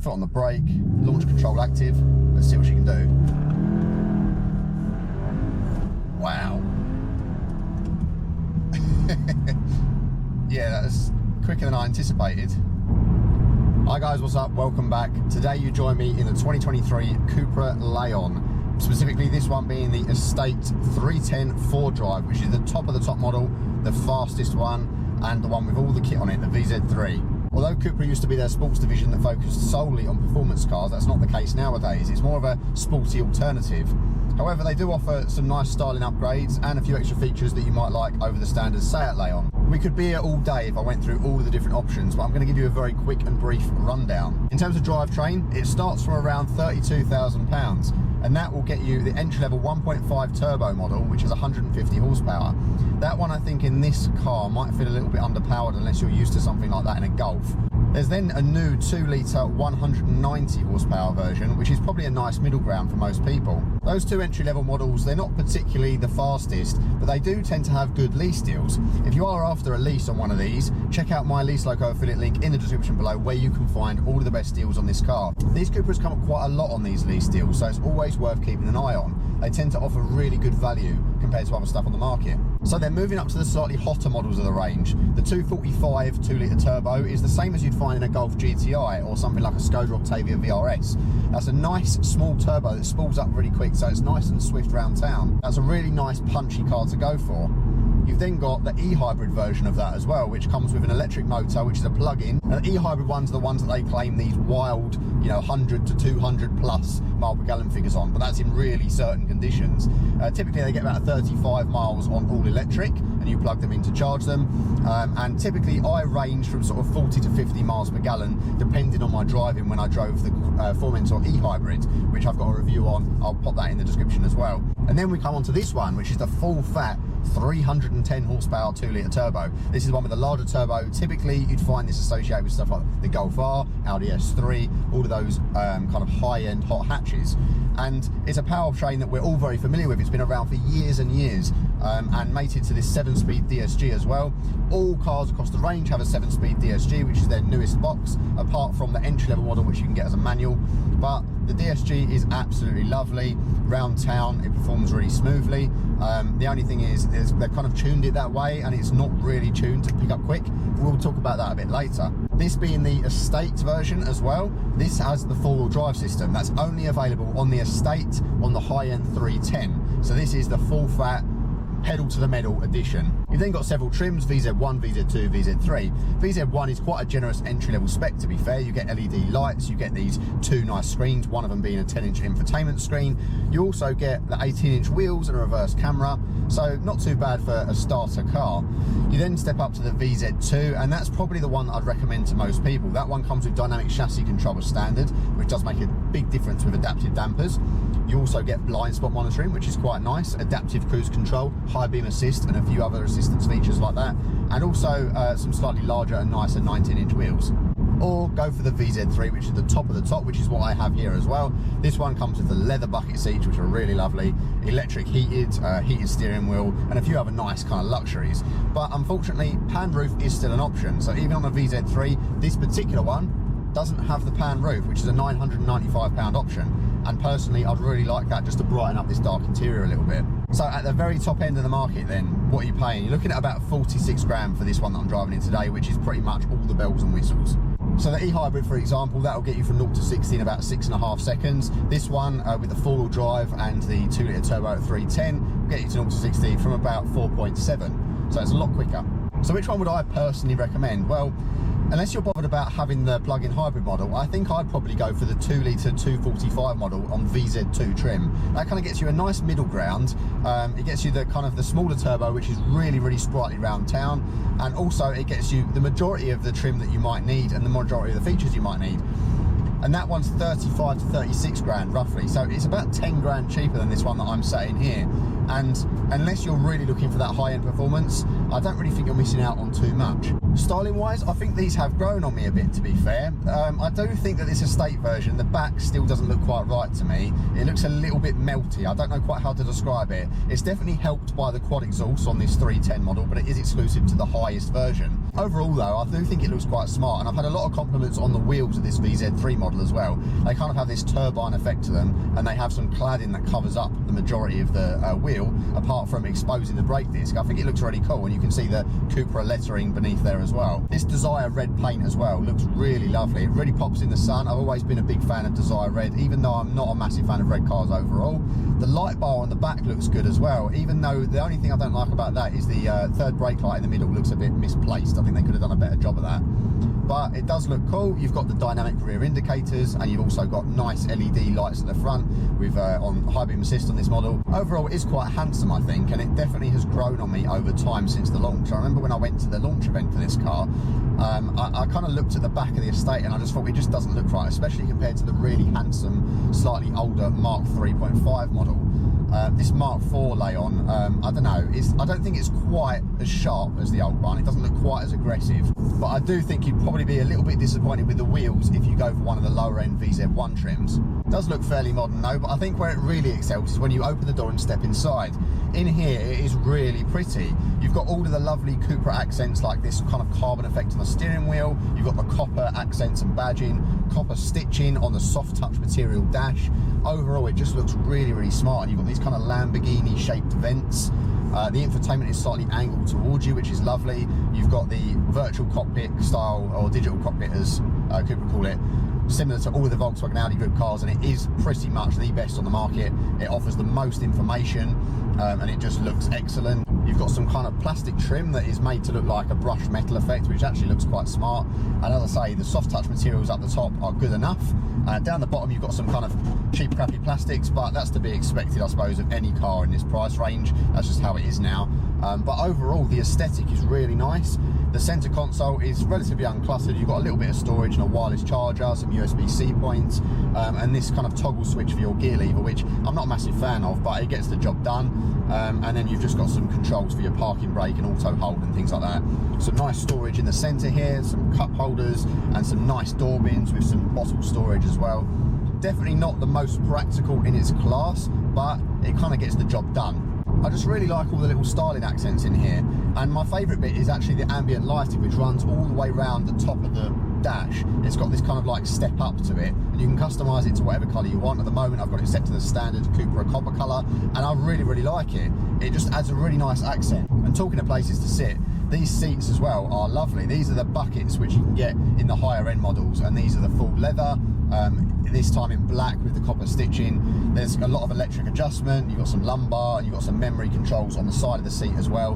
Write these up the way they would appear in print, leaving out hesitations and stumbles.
foot on the brake, launch control active. Let's see what she can do. Wow. Yeah, that's quicker than I anticipated. Hi guys, what's up? Welcome back. Today you join me in the 2023 Cupra Leon. Specifically this one being the Estate 310 4-drive, which is the top of the top model, the fastest one, and the one with all the kit on it, the VZ3. Although Cupra used to be their sports division that focused solely on performance cars, that's not the case nowadays. It's more of a sporty alternative. However, they do offer some nice styling upgrades and a few extra features that you might like over the standard Seat Leon. We could be here all day if I went through all of the different options, but I'm going to give you a very quick and brief rundown. In terms of drivetrain, it starts from around £32,000, and that will get you the entry-level 1.5 turbo model, which is 150 horsepower. That one, I think, in this car might feel a little bit underpowered unless you're used to something like that in a Golf. There's then a new 2-litre 190 horsepower version, which is probably a nice middle ground for most people. Those two entry-level models, they're not particularly the fastest, but they do tend to have good lease deals. If you are after a lease on one of these, check out my Lease Loco affiliate link in the description below, where you can find all of the best deals on this car. These Cupras come up quite a lot on these lease deals, so it's always worth keeping an eye on. They tend to offer really good value compared to other stuff on the market. So they're moving up to the slightly hotter models of the range. The 245 2-litre turbo is the same as you'd find in a Golf GTI or something like a Skoda Octavia VRS. That's a nice small turbo that spools up really quick, so it's nice and swift around town. That's a really nice punchy car to go for. You've then got the e-hybrid version of that as well, which comes with an electric motor, which is a plug-in. And the e-hybrid ones are the ones that they claim these wild, 100 to 200 plus mile per gallon figures on, but that's in really certain conditions. Typically they get about 35 miles on all electric, and you plug them in to charge them. And typically I range from sort of 40 to 50 miles per gallon, depending on my driving when I drove the Formentor e-hybrid, which I've got a review on. I'll pop that in the description as well. And then we come on to this one, which is the full fat 310 horsepower 2-litre turbo. This is one with a larger turbo. Typically you'd find this associated with stuff like the Golf R, Audi S3, all of those kind of high-end hot hatches. And it's a powertrain that we're all very familiar with. It's been around for years and years, and mated to this 7-speed DSG as well. All cars across the range have a 7-speed DSG, which is their newest box, apart from the entry-level model, which you can get as a manual. But the DSG is absolutely lovely. Round town, it performs really smoothly. The only thing is they've kind of tuned it that way, and it's not really tuned to pick up quick. We'll talk about that a bit later. This being the Estate version as well, this has the 4-wheel drive system. That's only available on the Estate on the high-end 310. So this is the full-fat, pedal to the metal edition. You've then got several trims, VZ1, VZ2, VZ3. VZ1 is quite a generous entry-level spec, to be fair. You get LED lights, you get these two nice screens, one of them being a 10-inch infotainment screen. You also get the 18-inch wheels and a reverse camera, so not too bad for a starter car. You then step up to the VZ2, and that's probably the one that I'd recommend to most people. That one comes with dynamic chassis control as standard, which does make a big difference with adaptive dampers. You also get blind spot monitoring, which is quite nice, adaptive cruise control, high beam assist, and a few other assistance features like that, and also some slightly larger and nicer 19-inch wheels. Or go for the VZ3, which is the top of the top, which is what I have here as well. This one comes with the leather bucket seats, which are really lovely, electric heated steering wheel, and a few other nice kind of luxuries. But unfortunately, pan roof is still an option. So even on the VZ3, this particular one doesn't have the pan roof, which is a £995 option. And personally, I'd really like that just to brighten up this dark interior a little bit. So at the very top end of the market then, what are you paying? You're looking at about 46 grand for this one that I'm driving in today, which is pretty much all the bells and whistles. So the e-hybrid, for example, that'll get you from 0 to 60 in about 6.5 seconds. This one with the 4-wheel drive and the 2-litre turbo at 310 will get you to 0 to 60 from about 4.7. So it's a lot quicker. So which one would I personally recommend? Well, unless you're bothered about having the plug-in hybrid model, I think I'd probably go for the 2-litre 245 model on VZ2 trim. That kind of gets you a nice middle ground. It gets you the kind of the smaller turbo, which is really, really sprightly round town. And also it gets you the majority of the trim that you might need and the majority of the features you might need. And that one's 35 to 36 grand roughly. So it's about 10 grand cheaper than this one that I'm sat in here. and unless you're really looking for that high-end performance, I don't really think you're missing out on too much. Styling wise, I think these have grown on me a bit, to be fair. I do think that this estate version, the back still doesn't look quite right to me. It looks a little bit melty. I don't know quite how to describe it. It's definitely helped by the quad exhaust on this 310 model, but it is exclusive to the highest version. Overall though, I do think it looks quite smart, and I've had a lot of compliments on the wheels of this VZ3 model as well. They kind of have this turbine effect to them, and they have some cladding that covers up the majority of the wheel, apart from exposing the brake disc. I think it looks really cool, and you can see the Cupra lettering beneath there as well. This Desire red paint as well looks really lovely. It really pops in the sun. I've always been a big fan of Desire red, even though I'm not a massive fan of red cars overall. The light bar on the back looks good as well, even though the only thing I don't like about that is the third brake light in the middle looks a bit misplaced. I think they could have done a better job of that. But it does look cool. You've got the dynamic rear indicators, and you've also got nice LED lights at the front with on high beam assist on this model. Overall, it is quite handsome, I think, and it definitely has grown on me over time since the launch. I remember when I went to the launch event for this car, I kind of looked at the back of the estate and I just thought it just doesn't look right, especially compared to the really handsome, slightly older Mark 3.5 model. This Mark 4 Leon, I don't know, I don't think it's quite as sharp as the old one. It doesn't look quite as aggressive, but I do think you'd probably be a little bit disappointed with the wheels if you go for one of the lower end VZ1 trims. It does look fairly modern though, but I think where it really excels is when you open the door and step inside. In here, it is really pretty. You've got all of the lovely Cupra accents, like this kind of carbon effect on the steering wheel. You've got the copper accents and badging, copper stitching on the soft touch material dash. Overall, it just looks really, really smart. And you've got these kind of Lamborghini shaped vents. The infotainment is slightly angled towards you, which is lovely. You've got the virtual cockpit style, or digital cockpit as Cupra call it, similar to all of the Volkswagen Audi group cars, and it is pretty much the best on the market. It offers the most information, and it just looks excellent. You've got some kind of plastic trim that is made to look like a brushed metal effect, which actually looks quite smart. And as I say, the soft touch materials up the top are good enough. Down the bottom, you've got some kind of cheap, crappy plastics, but that's to be expected, I suppose, of any car in this price range. That's just how it is now. But overall, the aesthetic is really nice. The center console is relatively uncluttered. You've got a little bit of storage and a wireless charger, some USB-C points, and this kind of toggle switch for your gear lever, which I'm not a massive fan of, but it gets the job done. And then you've just got some controls for your parking brake and auto hold and things like that. Some nice storage in the center here, some cup holders, and some nice door bins with some bottle storage as well. Definitely not the most practical in its class, but it kind of gets the job done. I just really like all the little styling accents in here, and my favourite bit is actually the ambient lighting, which runs all the way around the top of the dash. It's got this kind of like step up to it, and you can customise it to whatever colour you want. At the moment, I've got it set to the standard Cupra copper colour, and I really, really like it. It just adds a really nice accent. And talking of places to sit, these seats as well are lovely. These are the buckets which you can get in the higher end models, and these are the full leather, this time in black with the copper stitching. There's a lot of electric adjustment. You've got some lumbar, and you've got some memory controls on the side of the seat as well.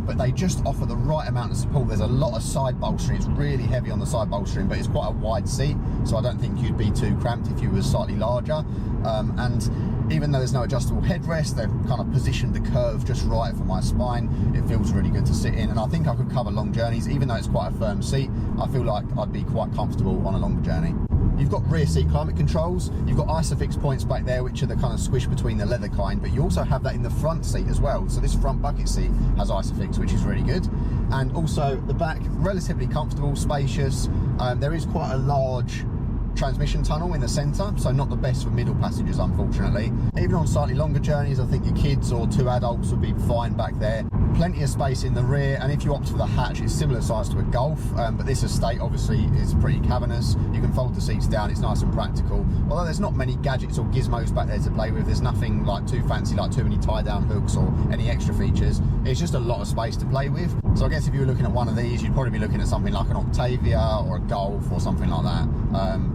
But they just offer the right amount of support. There's a lot of side bolstering. It's really heavy on the side bolstering, but it's quite a wide seat, so I don't think you'd be too cramped if you were slightly larger. And even though there's no adjustable headrest, they've kind of positioned the curve just right for my spine. It feels really good to sit in, and I think I could cover long journeys. Even though it's quite a firm seat, I feel like I'd be quite comfortable on a longer journey. You've got rear seat climate controls. You've got ISOFIX points back there, which are the kind of squish between the leather kind, but you also have that in the front seat as well. So this front bucket seat has ISOFIX, which is really good. And also the back, relatively comfortable, spacious. There is quite a large transmission tunnel in the centre, so not the best for middle passengers, unfortunately. Even on slightly longer journeys, I think your kids or two adults would be fine back there. Plenty of space in the rear, and if you opt for the hatch, it's similar size to a Golf, but this estate obviously is pretty cavernous. You can fold the seats down, it's nice and practical. Although there's not many gadgets or gizmos back there to play with, there's nothing like too fancy, like too many tie-down hooks or any extra features. It's just a lot of space to play with. So I guess if you were looking at one of these, you'd probably be looking at something like an Octavia or a Golf or something like that.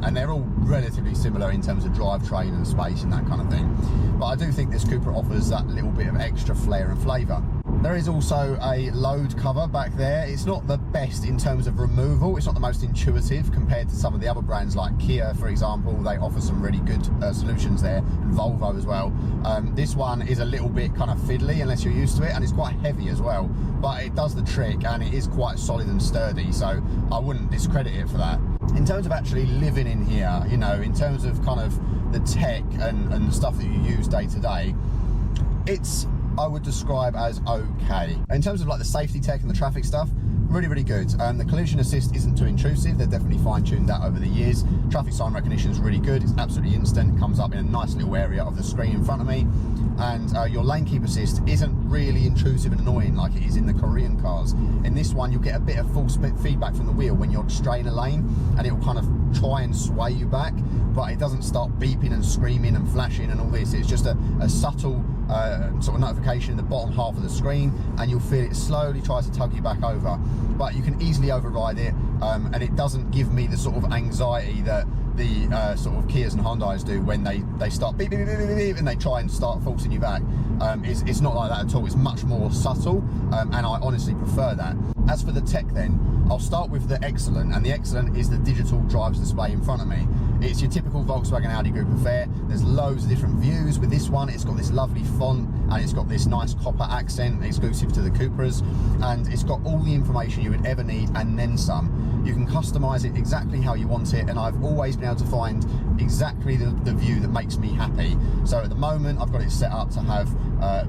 And they're all relatively similar in terms of drivetrain and space and that kind of thing. But I do think this Cupra offers that little bit of extra flair and flavour. There is also a load cover back there. It's not the best in terms of removal. It's not the most intuitive compared to some of the other brands like Kia, for example. They offer some really good solutions there, and Volvo as well. This one is a little bit kind of fiddly unless you're used to it, and it's quite heavy as well. But it does the trick, and it is quite solid and sturdy, so I wouldn't discredit it for that. In terms of actually living in here, you know, in terms of kind of the tech and the stuff that you use day to day, it's I would describe as okay. In terms of like the safety tech and the traffic stuff, really, really good. The collision assist isn't too intrusive. They've definitely fine-tuned that over the years. Traffic sign recognition is really good. It's absolutely instant. It comes up in a nice little area of the screen in front of me. And your lane keep assist isn't really intrusive and annoying like it is in the Korean cars. In this one, you'll get a bit of false feedback from the wheel when you're straying a lane, and it will kind of try and sway you back, but it doesn't start beeping and screaming and flashing and all this. It's just a subtle sort of notification in the bottom half of the screen, and you'll feel it slowly try to tug you back over. But you can easily override it, and it doesn't give me the sort of anxiety that the sort of Kias and Hyundais do when they start beep, beep, beep, beep, beep, and they try and start forcing you back. It's not like that at all. It's much more subtle, and I honestly prefer that. As for the tech then, I'll start with the Excellent, and the Excellent is the digital drives display in front of me. It's your typical Volkswagen Audi group affair. There's loads of different views. With this one, it's got this lovely font, and it's got this nice copper accent exclusive to the Cupras, and it's got all the information you would ever need and then some. You can customize it exactly how you want it, and I've always been able to find exactly the view that makes me happy. So at the moment, I've got it set up to have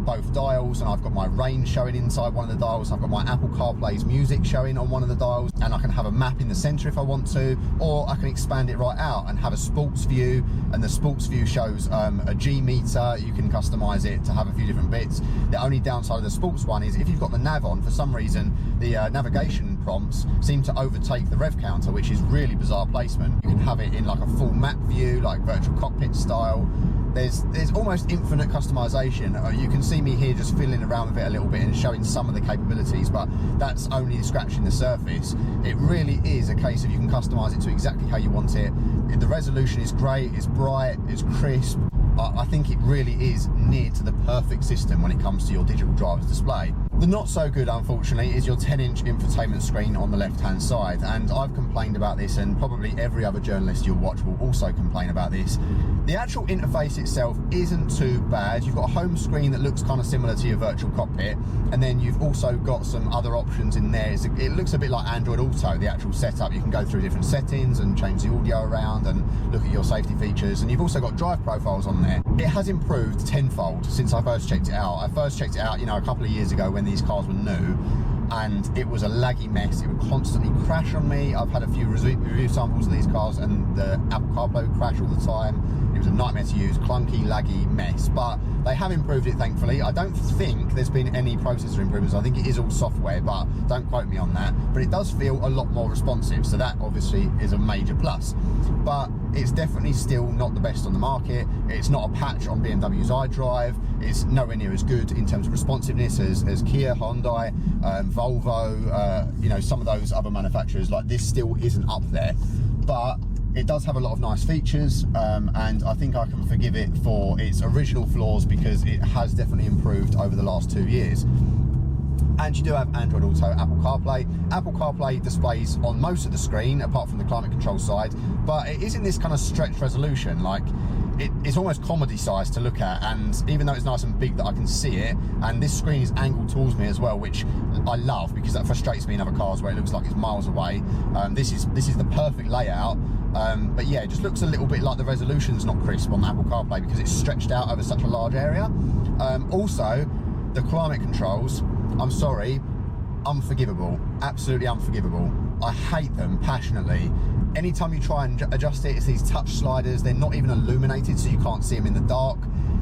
both dials, and I've got my range showing inside one of the dials. I've got my Apple CarPlay's music showing on one of the dials, and I can have a map in the center if I want to, or I can expand it right out and have a sports view, and the sports view shows a G meter. You can customize it to have a few different bits. The only downside of the sports one is if you've got the nav on, for some reason the navigation prompts seem to overtake the rev counter, which is really bizarre placement. You can have it in like a full map view, like virtual cockpit style. There's almost infinite customization. You can see me here just fiddling around with it a little bit and showing some of the capabilities, but that's only scratching the surface. It really is a case of you can customize it to exactly how you want it. The resolution is great, it's bright, it's crisp. I think it really is near to the perfect system when it comes to your digital driver's display. The not so good, unfortunately, is your 10-inch infotainment screen on the left-hand side, and I've complained about this, and probably every other journalist you'll watch will also complain about this. The actual interface itself isn't too bad. You've got a home screen that looks kind of similar to your virtual cockpit, and then you've also got some other options in there. It looks a bit like Android Auto, the actual setup. You can go through different settings and change the audio around and look at your safety features, and you've also got drive profiles on there. It has improved tenfold since I first checked it out. I first checked it out, you know, a couple of years ago when these cars were new, and it was a laggy mess. It would constantly crash on me. I've had a few review samples of these cars, and the Apple CarPlay would crash all the time. It was a nightmare to use, clunky, laggy mess, but they have improved it, thankfully. I don't think there's been any processor improvements. I think it is all software, but don't quote me on that. But it does feel a lot more responsive, so that obviously is a major plus. But it's definitely still not the best on the market. It's not a patch on BMW's iDrive. It's nowhere near as good in terms of responsiveness as Kia, Hyundai, Volvo, you know, some of those other manufacturers. Like, this still isn't up there, but it does have a lot of nice features, and I think I can forgive it for its original flaws because it has definitely improved over the last 2 years. And you do have Android Auto, Apple CarPlay. Apple CarPlay displays on most of the screen, apart from the climate control side, but it is in this kind of stretched resolution. Like, it's almost comedy size to look at, and even though it's nice and big that I can see it, and this screen is angled towards me as well, which I love because that frustrates me in other cars where it looks like it's miles away. This is the perfect layout, but yeah, it just looks a little bit like the resolution's not crisp on Apple CarPlay because it's stretched out over such a large area. Also, the climate controls, I'm sorry, unforgivable, absolutely unforgivable. I hate them passionately. Anytime you try and adjust it, it's these touch sliders. They're not even illuminated, so you can't see them in the dark.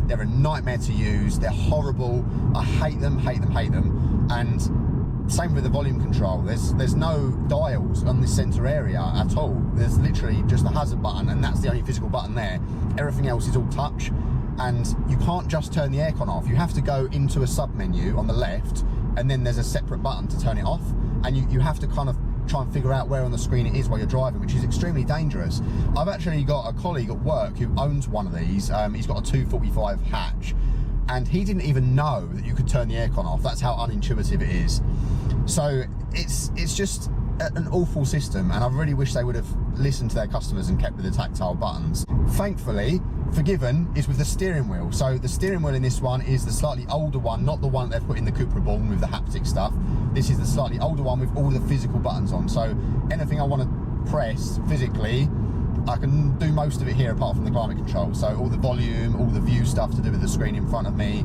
They're a nightmare to use. They're horrible. I hate them, hate them, hate them. And same with the volume control. There's no dials on this center area at all. There's literally just the hazard button, and that's the only physical button there. Everything else is all touch, and you can't just turn the aircon off. You have to go into a sub menu on the left, and then there's a separate button to turn it off, and you have to kind of try and figure out where on the screen it is while you're driving, which is extremely dangerous. I've actually got a colleague at work who owns one of these. He's got a 245 hatch, and he didn't even know that you could turn the aircon off. That's how unintuitive it is. So it's just an awful system, and I really wish they would have listened to their customers and kept with the tactile buttons. Thankfully, forgiven is with the steering wheel. So the steering wheel in this one is the slightly older one, not the one they've put in the Cupra Born with the haptic stuff. This is the slightly older one with all the physical buttons on. So anything I want to press physically, I can do most of it here apart from the climate control. So all the volume, all the view stuff to do with the screen in front of me,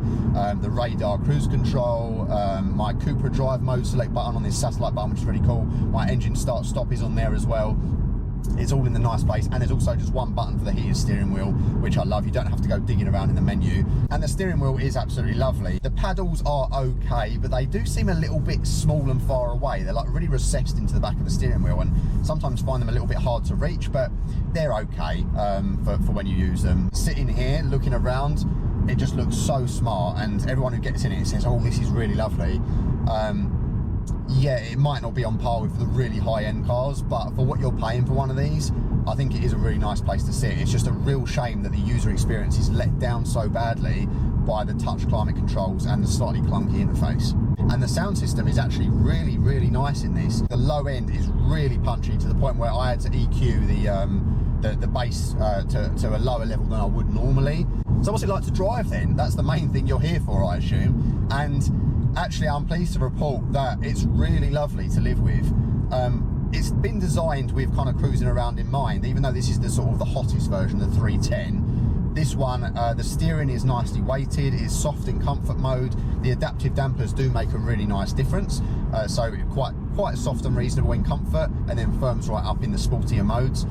the radar cruise control, my Cupra drive mode select button on this satellite button, which is really cool. My engine start stop is on there as well. It's all in the nice place, and there's also just one button for the heated steering wheel, which I love. You don't have to go digging around in the menu, and the steering wheel is absolutely lovely. The paddles are okay, but they do seem a little bit small and far away. They're like really recessed into the back of the steering wheel, and sometimes find them a little bit hard to reach, but they're okay for when you use them. Sitting here looking around, it just looks so smart, and everyone who gets in it says, oh, this is really lovely. Yeah, it might not be on par with the really high-end cars, but for what you're paying for one of these, I think it is a really nice place to sit. It's just a real shame that the user experience is let down so badly by the touch climate controls and the slightly clunky interface. And the sound system is actually really, really nice in this. The low end is really punchy to the point where I had to EQ the bass to a lower level than I would normally. So what's it like to drive then? That's the main thing you're here for, I assume. And actually, I'm pleased to report that it's really lovely to live with. It's been designed with kind of cruising around in mind, even though this is the sort of the hottest version, the 310. This one, the steering is nicely weighted, it's soft in comfort mode. The adaptive dampers do make a really nice difference. So quite soft and reasonable in comfort, and then firms right up in the sportier modes.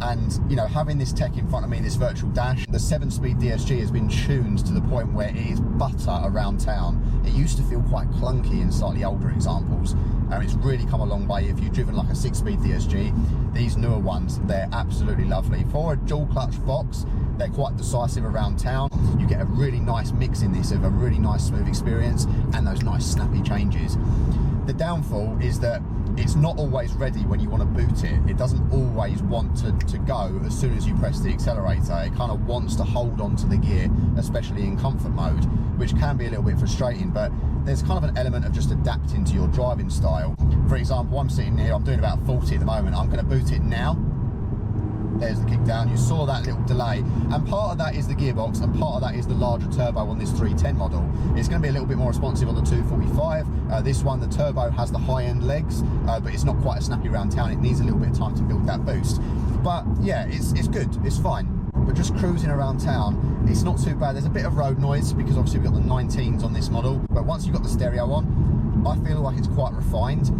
And you know, having this tech in front of me, this virtual dash, the 7-speed DSG has been tuned to the point where it is butter around town. It used to feel quite clunky in slightly older examples, and it's really come a long way. If you've driven like a 6-speed DSG, these newer ones, they're absolutely lovely. For a dual clutch Fox, they're quite decisive around town. You get a really nice mix in this of a really nice smooth experience and those nice snappy changes. The downfall is that it's not always ready when you want to boot it. It doesn't always want to go as soon as you press the accelerator. It kind of wants to hold on to the gear, especially in comfort mode, which can be a little bit frustrating, but there's kind of an element of just adapting to your driving style. For example, I'm sitting here, I'm doing about 40 at the moment. I'm going to boot it now. There's the kick down. You saw that little delay, and part of that is the gearbox and part of that is the larger turbo on this 310 model. It's going to be a little bit more responsive on the 245. This one, the turbo has the high-end legs, but it's not quite as snappy around town. It needs a little bit of time to build that boost. But yeah, it's good, it's fine. But just cruising around town, it's not too bad. There's a bit of road noise because obviously we've got the 19s on this model, but once you've got the stereo on, I feel like it's quite refined.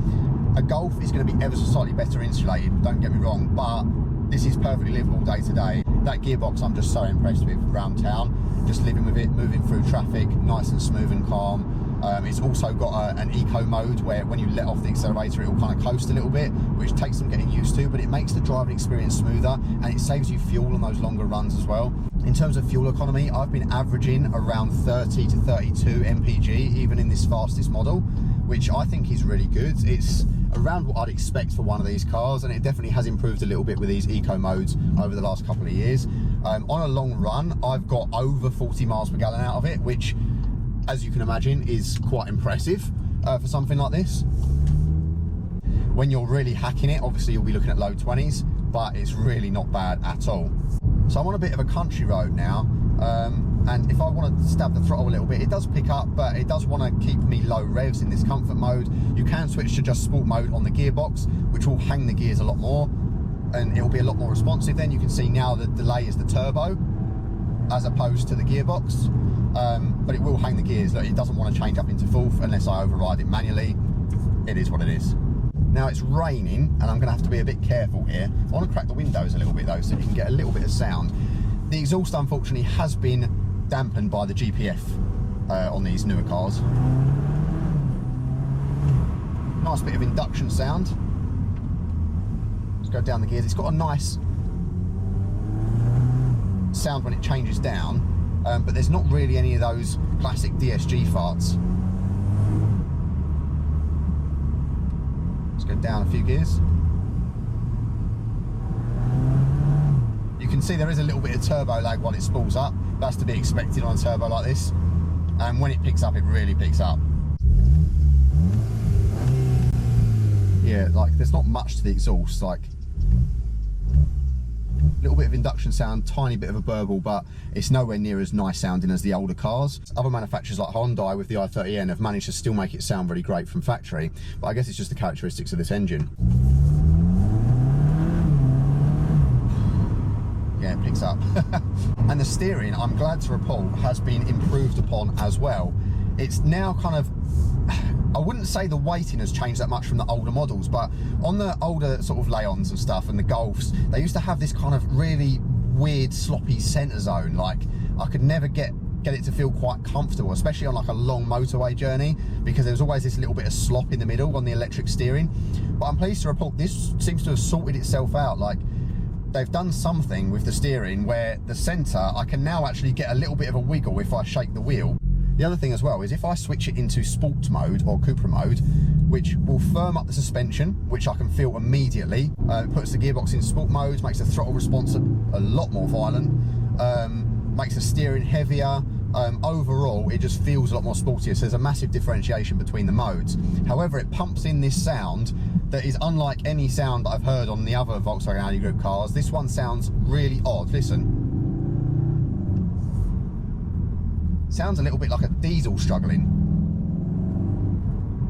A Golf is going to be ever so slightly better insulated, don't get me wrong, but this is perfectly livable day to day. That gearbox I'm just so impressed with around town, just living with it, moving through traffic, nice and smooth and calm. It's also got an eco mode where when you let off the accelerator it will kind of coast a little bit, which takes some getting used to, but it makes the driving experience smoother and it saves you fuel on those longer runs as well. In terms of fuel economy, I've been averaging around 30 to 32 mpg even in this fastest model, which I think is really good. It's around what I'd expect for one of these cars, and it definitely has improved a little bit with these eco modes over the last couple of years. On a long run, I've got over 40 miles per gallon out of it, which, as you can imagine, is quite impressive for something like this. When you're really hacking it, obviously you'll be looking at low 20s, but it's really not bad at all. So I'm on a bit of a country road now, and if I want to stab the throttle a little bit, it does pick up, but it does want to keep me low revs in this comfort mode. You can switch to just sport mode on the gearbox, which will hang the gears a lot more, and it will be a lot more responsive. Then you can see now the delay is the turbo as opposed to the gearbox, but it will hang the gears. It doesn't want to change up into fourth unless I override it manually. It is what it is. Now it's raining and I'm going to have to be a bit careful here. I want to crack the windows a little bit though so you can get a little bit of sound. The exhaust unfortunately has been dampened by the GPF on these newer cars. Nice bit of induction sound. Let's go down the gears. It's got a nice sound when it changes down, but there's not really any of those classic DSG farts. Let's go down a few gears. You can see there is a little bit of turbo lag while it spools up. That's to be expected on a turbo like this. And when it picks up, it really picks up. Yeah, like there's not much to the exhaust, like a little bit of induction sound, tiny bit of a burble, but it's nowhere near as nice sounding as the older cars. Other manufacturers like Hyundai with the i30N have managed to still make it sound really great from factory, but I guess it's just the characteristics of this engine. yeah, it picks up. And the steering, I'm glad to report, has been improved upon as well. It's now kind of, I wouldn't say the weighting has changed that much from the older models, but on the older sort of Leons and stuff and the Golfs, they used to have this kind of really weird sloppy centre zone. Like, I could never get it to feel quite comfortable, especially on like a long motorway journey, because there was always this little bit of slop in the middle on the electric steering. But I'm pleased to report this seems to have sorted itself out. Like, they've done something with the steering where the centre, I can now actually get a little bit of a wiggle if I shake the wheel. The other thing as well is if I switch it into sport mode or Cupra mode, which will firm up the suspension, which I can feel immediately. It puts the gearbox in sport mode, makes the throttle response a lot more violent, makes the steering heavier. Overall, it just feels a lot more sportier. So there's a massive differentiation between the modes. However, it pumps in this sound that is unlike any sound that I've heard on the other Volkswagen Audi Group cars. This one sounds really odd. Listen. Sounds a little bit like a diesel struggling.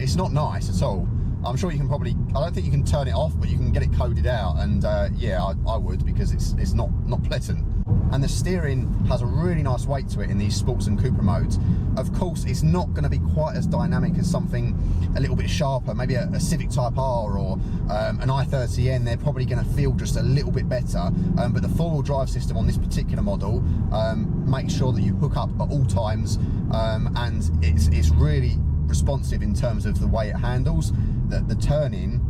It's not nice at all. I'm sure you can probably, I don't think you can turn it off, but you can get it coded out, and yeah, I would, because it's not pleasant. And the steering has a really nice weight to it in these sports and Cupra modes. Of course, it's not going to be quite as dynamic as something a little bit sharper, maybe a Civic Type R or an i30N. They're probably going to feel just a little bit better, but the four-wheel drive system on this particular model makes sure that you hook up at all times, and it's really responsive in terms of the way it handles. The turning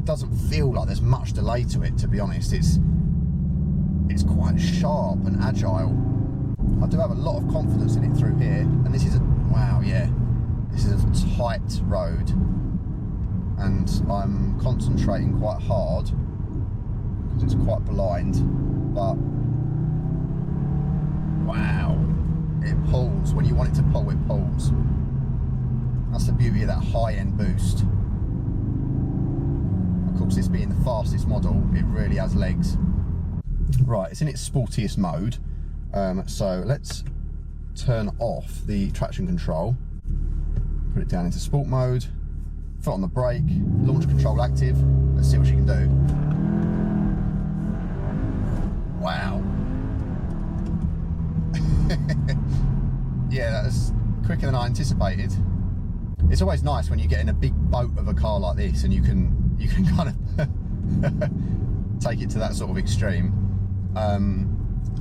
doesn't feel like there's much delay to it, to be honest. It's quite sharp and agile. I do have a lot of confidence in it through here, and this is a, wow, yeah, this is a tight road, and I'm concentrating quite hard because it's quite blind, but wow, it pulls. When you want it to pull, it pulls. That's the beauty of that high-end boost. Of course, this being the fastest model, it really has legs. Right, it's in its sportiest mode, so let's turn off the traction control, put it down into sport mode, foot on the brake, launch control active. Let's see what she can do. Wow. Yeah, that's quicker than I anticipated. It's always nice when you get in a big boat of a car like this and you can kind of take it to that sort of extreme.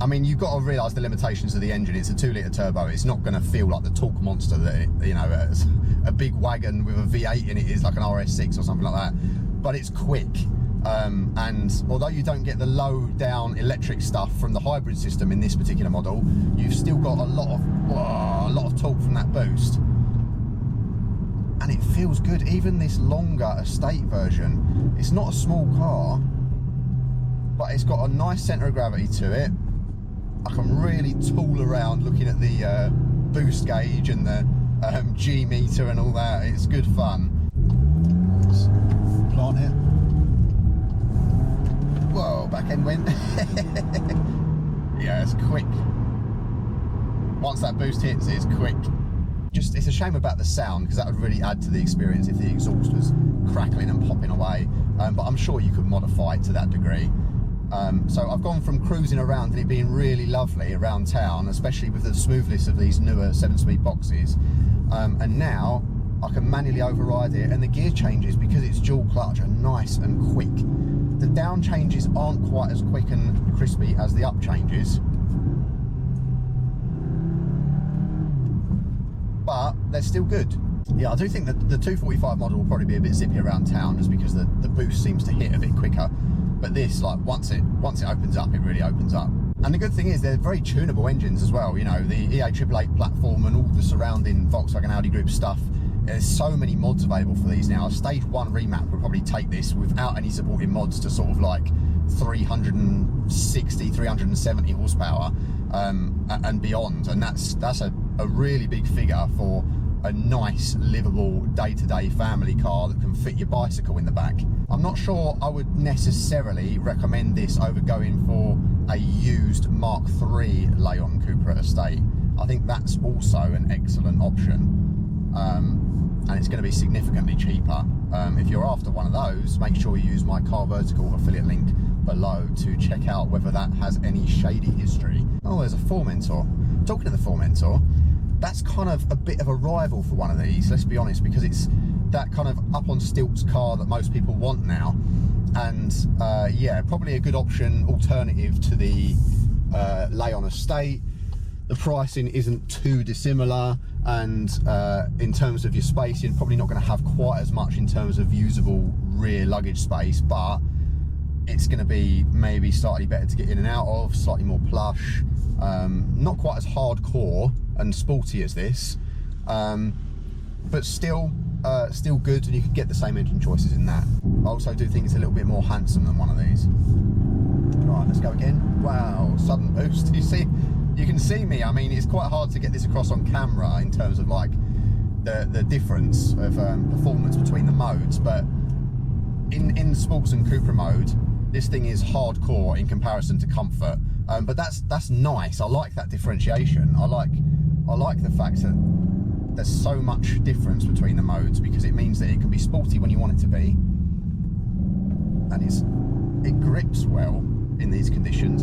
I mean, you've got to realise the limitations of the engine. It's a 2-litre turbo. It's not going to feel like the torque monster that it, you know, a big wagon with a V8 in it is, like an RS6 or something like that. But it's quick, and although you don't get the low down electric stuff from the hybrid system in this particular model, you've still got a lot of torque from that boost, and it feels good. Even this longer estate version, it's not a small car, but it's got a nice centre of gravity to it. I can really tool around looking at the boost gauge and the G meter and all that. It's good fun. Let's plant it. Whoa, back end went. Yeah, it's quick. Once that boost hits, it's quick. Just, it's a shame about the sound, because that would really add to the experience if the exhaust was crackling and popping away. But I'm sure you could modify it to that degree. So I've gone from cruising around and it being really lovely around town, especially with the smoothness of these newer 7-speed boxes, and now I can manually override it, and the gear changes, because it's dual clutch, are nice and quick. The down changes aren't quite as quick and crispy as the up changes, but they're still good. Yeah, I do think that the 245 model will probably be a bit zippy around town, just because the boost seems to hit a bit quicker. But this, like, once it opens up, it really opens up. And the good thing is they're very tunable engines as well. You know, the EA888 platform and all the surrounding Volkswagen Audi Group stuff. There's so many mods available for these now. A stage 1 remap would probably take this without any supporting mods to sort of like 360, 370 horsepower and beyond. And that's a really big figure for a nice, livable, day-to-day family car that can fit your bicycle in the back. I'm not sure I would necessarily recommend this over going for a used Mark III Leon Cupra estate. I think that's also an excellent option, and it's going to be significantly cheaper. If you're after one of those, make sure you use my Car Vertical affiliate link below to check out whether that has any shady history. Oh, there's a Formentor. Talking of the Formentor, that's kind of a bit of a rival for one of these, let's be honest, because it's that kind of up on stilts car that most people want now. And yeah, probably a good option, alternative to the Leon Estate. The pricing isn't too dissimilar, and in terms of your space, you're probably not going to have quite as much in terms of usable rear luggage space, but it's going to be maybe slightly better to get in and out of, slightly more plush, not quite as hardcore and sporty as this, but still good, and you can get the same engine choices in that. I also do think it's a little bit more handsome than one of these. Right, let's go again. Wow, sudden boost. You can see me. I mean, it's quite hard to get this across on camera in terms of like the difference of performance between the modes, but in sports and Cupra mode, this thing is hardcore in comparison to comfort. But that's nice. I like that differentiation. I like the fact that there's so much difference between the modes, because it means that it can be sporty when you want it to be, and it grips well in these conditions.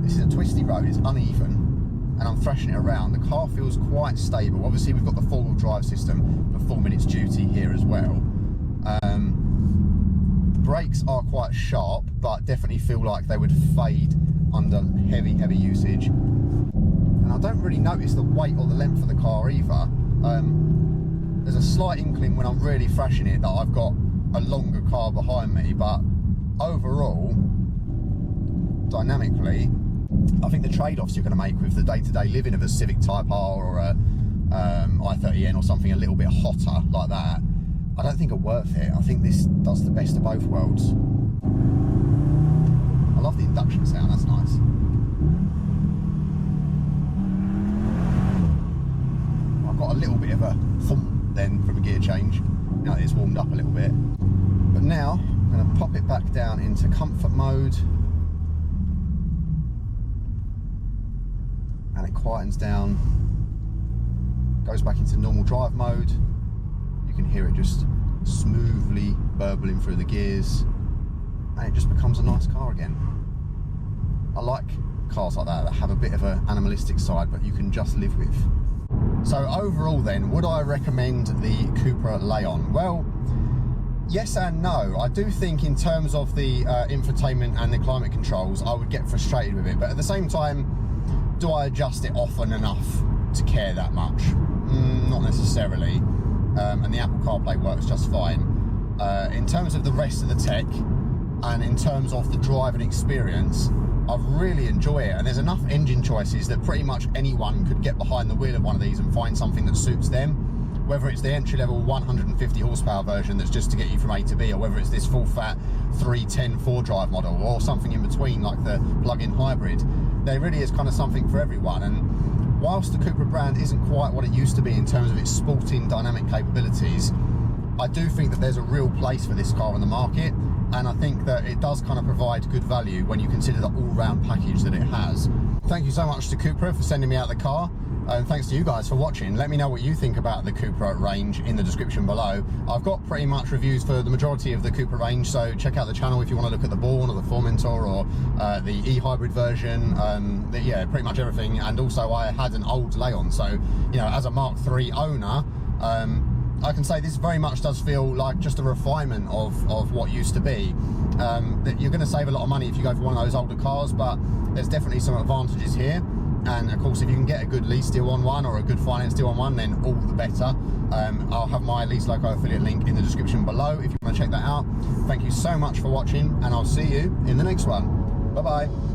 This is a twisty road, it's uneven, and I'm thrashing it around. The car feels quite stable. Obviously we've got the four-wheel drive system performing its duty here as well. Brakes are quite sharp, but definitely feel like they would fade under heavy usage. And I don't really notice the weight or the length of the car either. There's a slight inkling when I'm really thrashing it that I've got a longer car behind me, but overall, dynamically, I think the trade-offs you're going to make with the day-to-day living of a Civic Type R or a i30N or something a little bit hotter like that, I don't think are worth it. I think this does the best of both worlds. I love the induction sound, that's nice. I've got a little bit of a thump then from a gear change, now that it's warmed up a little bit. But now, I'm going to pop it back down into comfort mode. And it quietens down, goes back into normal drive mode. You can hear it just smoothly burbling through the gears, and it just becomes a nice car again. I like cars like that have a bit of an animalistic side, but you can just live with. So overall then, would I recommend the Cupra Leon? Well, yes and no. I do think in terms of the infotainment and the climate controls, I would get frustrated with it, but at the same time, do I adjust it often enough to care that much? Not necessarily. And the Apple CarPlay works just fine. In terms of the rest of the tech, and in terms of the driving experience, I really enjoy it. And there's enough engine choices that pretty much anyone could get behind the wheel of one of these and find something that suits them. Whether it's the entry-level 150 horsepower version that's just to get you from A to B, or whether it's this full-fat 310 4-drive model, or something in between like the plug-in hybrid. There really is kind of something for everyone. And whilst the Cupra brand isn't quite what it used to be in terms of its sporting dynamic capabilities, I do think that there's a real place for this car in the market, and I think that it does kind of provide good value when you consider the all-round package that it has. Thank you so much to Cupra for sending me out the car, and thanks to you guys for watching. Let me know what you think about the Cupra range in the description below. I've got pretty much reviews for the majority of the Cupra range, so check out the channel if you want to look at the Born or the Formentor or the e-hybrid version. Yeah, pretty much everything. And also I had an old Leon, so you know, as a Mark III owner, I can say this very much does feel like just a refinement of what used to be. That you're going to save a lot of money if you go for one of those older cars, but there's definitely some advantages here. And of course, if you can get a good lease deal on one or a good finance deal on one, then all the better. I'll have my Lease Loco affiliate link in the description below if you want to check that out. Thank you so much for watching, and I'll see you in the next one. Bye bye.